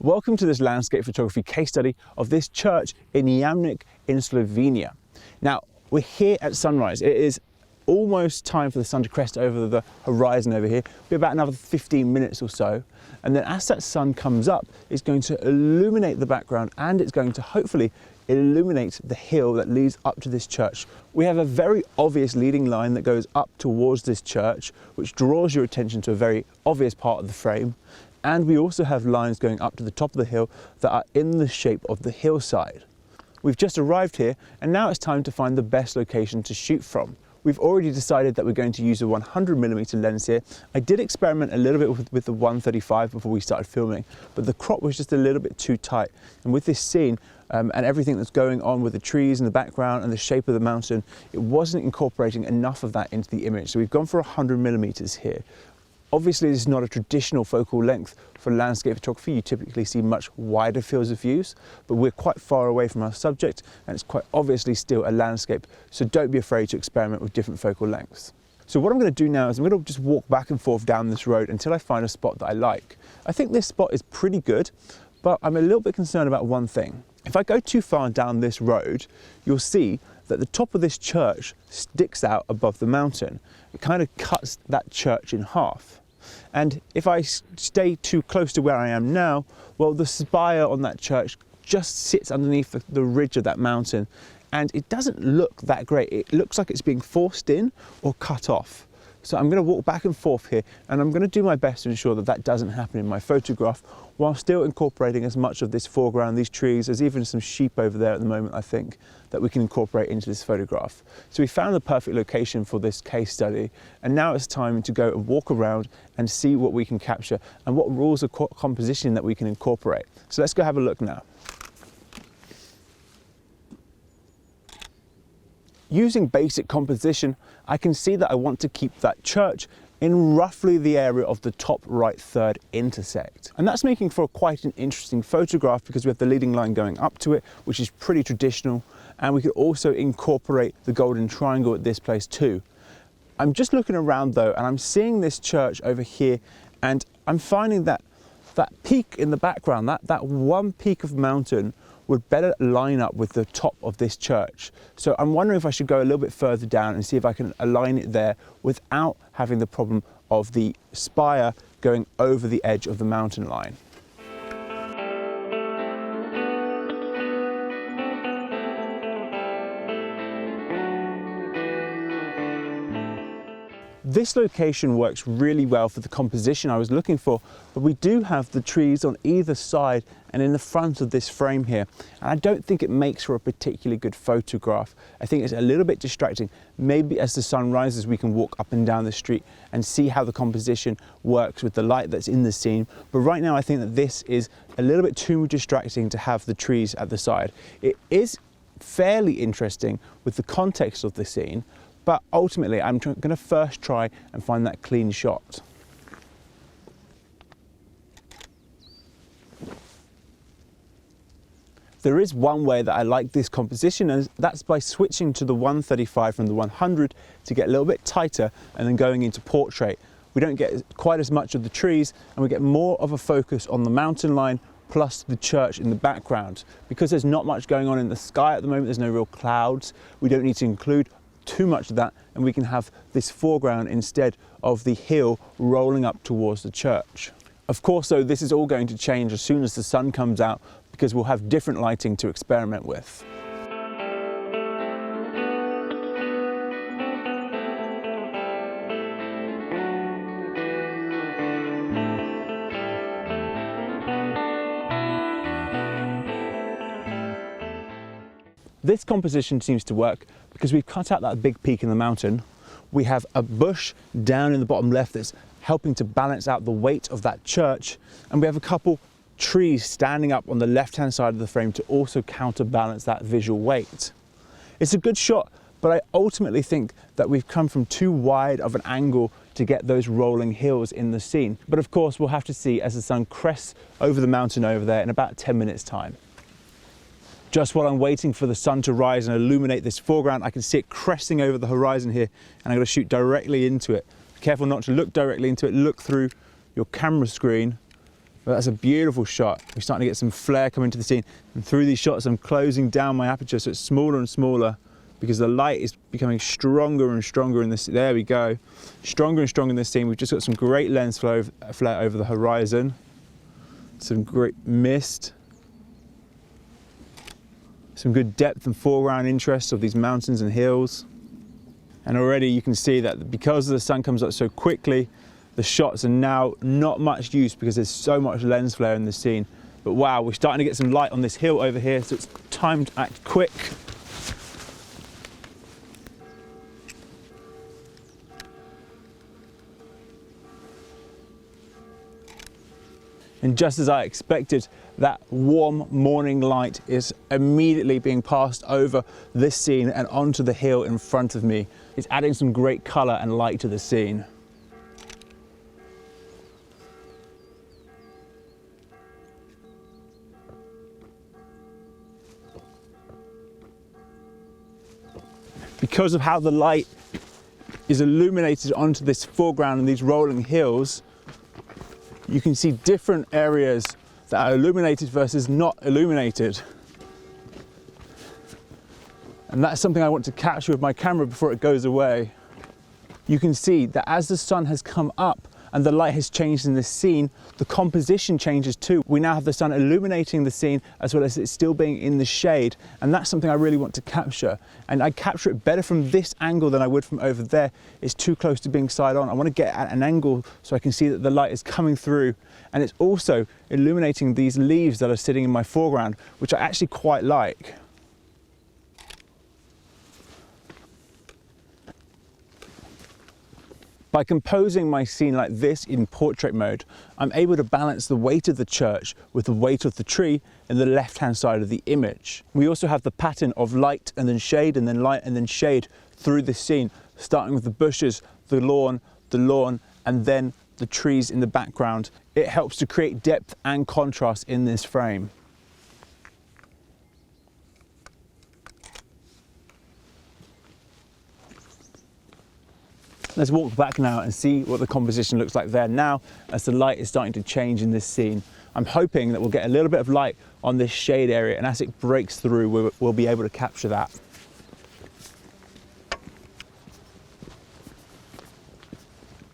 Welcome to this landscape photography case study of this church in Yamnik in Slovenia. Now, we're here at sunrise. It is almost time for the sun to crest over the horizon over here. It'll be about another 15 minutes or so. And then as that sun comes up, it's going to illuminate the background and it's going to hopefully illuminate the hill that leads up to this church. We have a very obvious leading line that goes up towards this church, which draws your attention to a very obvious part of the frame. And we also have lines going up to the top of the hill that are in the shape of the hillside. We've just arrived here and now it's time to find the best location to shoot from. We've already decided that we're going to use a 100mm lens here. I did experiment a little bit with the 135 before we started filming, but the crop was just a little bit too tight. And with this scene and everything that's going on with the trees in the background and the shape of the mountain, it wasn't incorporating enough of that into the image. So we've gone for 100mm here. Obviously, this is not a traditional focal length for landscape photography. You typically see much wider fields of views, but we're quite far away from our subject and it's quite obviously still a landscape. So don't be afraid to experiment with different focal lengths. So what I'm going to do now is I'm going to just walk back and forth down this road until I find a spot that I like. I think this spot is pretty good, but I'm a little bit concerned about one thing. If I go too far down this road, you'll see that the top of this church sticks out above the mountain. It kind of cuts that church in half. And if I stay too close to where I am now, well, the spire on that church just sits underneath the ridge of that mountain and it doesn't look that great. It looks like it's being forced in or cut off. So I'm going to walk back and forth here and I'm going to do my best to ensure that that doesn't happen in my photograph while still incorporating as much of this foreground, these trees. There's even some sheep over there at the moment, I think, that we can incorporate into this photograph. So we found the perfect location for this case study and now it's time to go and walk around and see what we can capture and what rules of composition that we can incorporate. So let's go have a look now. Using basic composition, I can see that I want to keep that church in roughly the area of the top right third intersect. And that's making for quite an interesting photograph because we have the leading line going up to it, which is pretty traditional. And we could also incorporate the golden triangle at this place too. I'm just looking around though, and I'm seeing this church over here, and I'm finding that that peak in the background, that one peak of mountain would better line up with the top of this church. So I'm wondering if I should go a little bit further down and see if I can align it there without having the problem of the spire going over the edge of the mountain line. This location works really well for the composition I was looking for, but we do have the trees on either side and in the front of this frame here. And I don't think it makes for a particularly good photograph. I think it's a little bit distracting. Maybe as the sun rises, we can walk up and down the street and see how the composition works with the light that's in the scene. But right now, I think that this is a little bit too distracting to have the trees at the side. It is fairly interesting with the context of the scene, but ultimately, I'm going to first try and find that clean shot. There is one way that I like this composition, and that's by switching to the 135 from the 100 to get a little bit tighter and then going into portrait. We don't get quite as much of the trees and we get more of a focus on the mountain line plus the church in the background. Because there's not much going on in the sky at the moment, there's no real clouds, we don't need to include too much of that, and we can have this foreground instead of the hill rolling up towards the church. Of course though, this is all going to change as soon as the sun comes out because we'll have different lighting to experiment with. This composition seems to work because we've cut out that big peak in the mountain. We have a bush down in the bottom left that's helping to balance out the weight of that church. And we have a couple trees standing up on the left-hand side of the frame to also counterbalance that visual weight. It's a good shot, but I ultimately think that we've come from too wide of an angle to get those rolling hills in the scene. But of course, we'll have to see as the sun crests over the mountain over there in about 10 minutes time. Just while I'm waiting for the sun to rise and illuminate this foreground, I can see it cresting over the horizon here, and I'm going to shoot directly into it. Be careful not to look directly into it, look through your camera screen But that's a beautiful shot. We're starting to get some flare coming to the scene. And through these shots, I'm closing down my aperture so it's smaller and smaller because the light is becoming stronger and stronger in this. There we go. Stronger and stronger in this scene. We've just got some great lens flare over the horizon. Some great mist. Some good depth and foreground interest of these mountains and hills. And already you can see that because the sun comes up so quickly, the shots are now not much use because there's so much lens flare in the scene. But wow, we're starting to get some light on this hill over here, so it's time to act quick. And just as I expected, that warm morning light is immediately being passed over this scene and onto the hill in front of me. It's adding some great color and light to the scene. Because of how the light is illuminated onto this foreground and these rolling hills, you can see different areas that are illuminated versus not illuminated. And that's something I want to capture with my camera before it goes away. You can see that as the sun has come up and the light has changed in this scene, the composition changes too. We now have the sun illuminating the scene as well as it still being in the shade. And that's something I really want to capture. And I capture it better from this angle than I would from over there. It's too close to being side on. I want to get at an angle so I can see that the light is coming through. And it's also illuminating these leaves that are sitting in my foreground, which I actually quite like. By composing my scene like this in portrait mode, I'm able to balance the weight of the church with the weight of the tree in the left-hand side of the image. We also have the pattern of light and then shade and then light and then shade through this scene, starting with the bushes, the lawn, and then the trees in the background. It helps to create depth and contrast in this frame. Let's walk back now and see what the composition looks like there now as the light is starting to change in this scene. I'm hoping that we'll get a little bit of light on this shade area, and as it breaks through, we'll be able to capture that.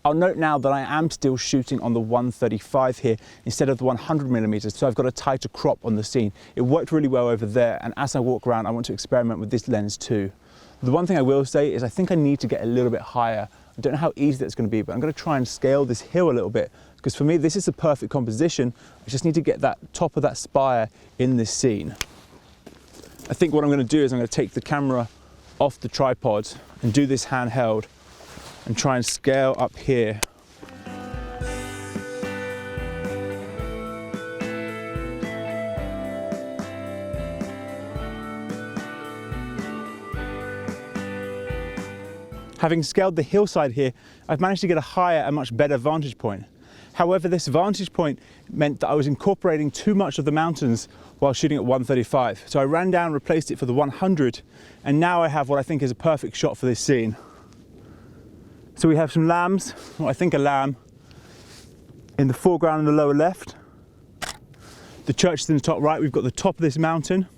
I'll note now that I am still shooting on the 135 here instead of the 100mm, so I've got a tighter crop on the scene. It worked really well over there, and as I walk around, I want to experiment with this lens too. The one thing I will say is I think I need to get a little bit higher. I don't know how easy that's going to be, but I'm going to try and scale this hill a little bit, because for me this is the perfect composition. I just need to get that top of that spire in this scene. I think what I'm going to do is I'm going to take the camera off the tripod and do this handheld and try and scale up here. Having scaled the hillside here, I've managed to get a higher and much better vantage point. However, this vantage point meant that I was incorporating too much of the mountains while shooting at 135. So I ran down, replaced it for the 100, and now I have what I think is a perfect shot for this scene. So we have some lambs, what I think a lamb, in the foreground in the lower left. The church is in the top right. We've got the top of this mountain.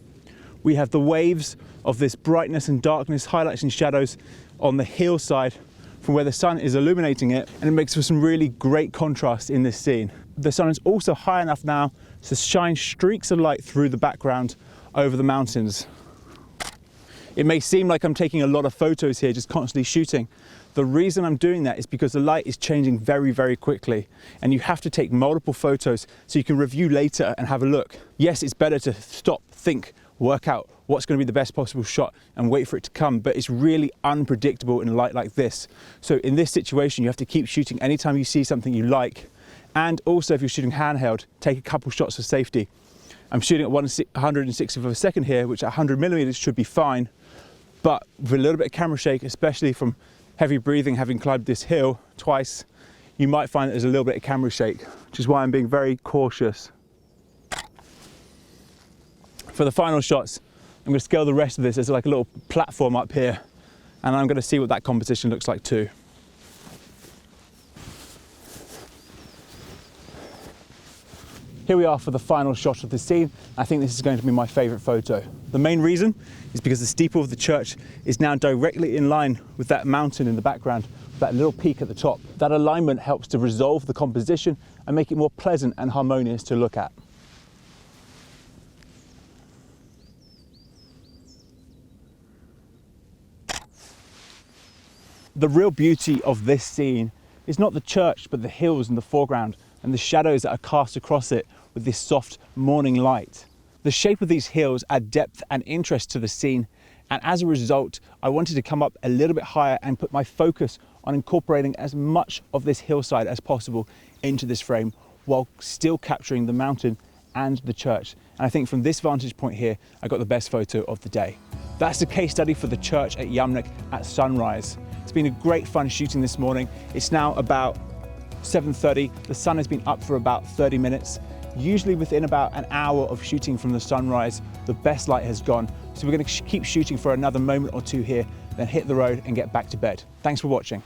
We have the waves of this brightness and darkness, highlights and shadows on the hillside from where the sun is illuminating it, and it makes for some really great contrast in this scene. The sun is also high enough now to shine streaks of light through the background over the mountains. It may seem like I'm taking a lot of photos here, just constantly shooting. The reason I'm doing that is because the light is changing very, very quickly, and you have to take multiple photos so you can review later and have a look. Yes, it's better to stop, think, work out what's going to be the best possible shot and wait for it to come, but it's really unpredictable in a light like this. So in this situation, you have to keep shooting anytime you see something you like, and also if you're shooting handheld, take a couple shots for safety. I'm shooting at 160th of a second here, which at 100mm should be fine, but with a little bit of camera shake, especially from heavy breathing, having climbed this hill twice, you might find that there's a little bit of camera shake, which is why I'm being very cautious. For the final shots, I'm going to scale the rest of this as like a little platform up here, and I'm going to see what that composition looks like too. Here we are for the final shot of the scene. I think this is going to be my favourite photo. The main reason is because the steeple of the church is now directly in line with that mountain in the background, that little peak at the top. That alignment helps to resolve the composition and make it more pleasant and harmonious to look at. The real beauty of this scene is not the church, but the hills in the foreground and the shadows that are cast across it with this soft morning light. The shape of these hills add depth and interest to the scene, and as a result, I wanted to come up a little bit higher and put my focus on incorporating as much of this hillside as possible into this frame while still capturing the mountain and the church. And I think from this vantage point here, I got the best photo of the day. That's the case study for the church at Yamnik at sunrise. It's been a great fun shooting this morning. It's now about 7:30. The sun has been up for about 30 minutes. Usually within about an hour of shooting from the sunrise, the best light has gone. So we're going to keep shooting for another moment or two here, then hit the road and get back to bed. Thanks for watching.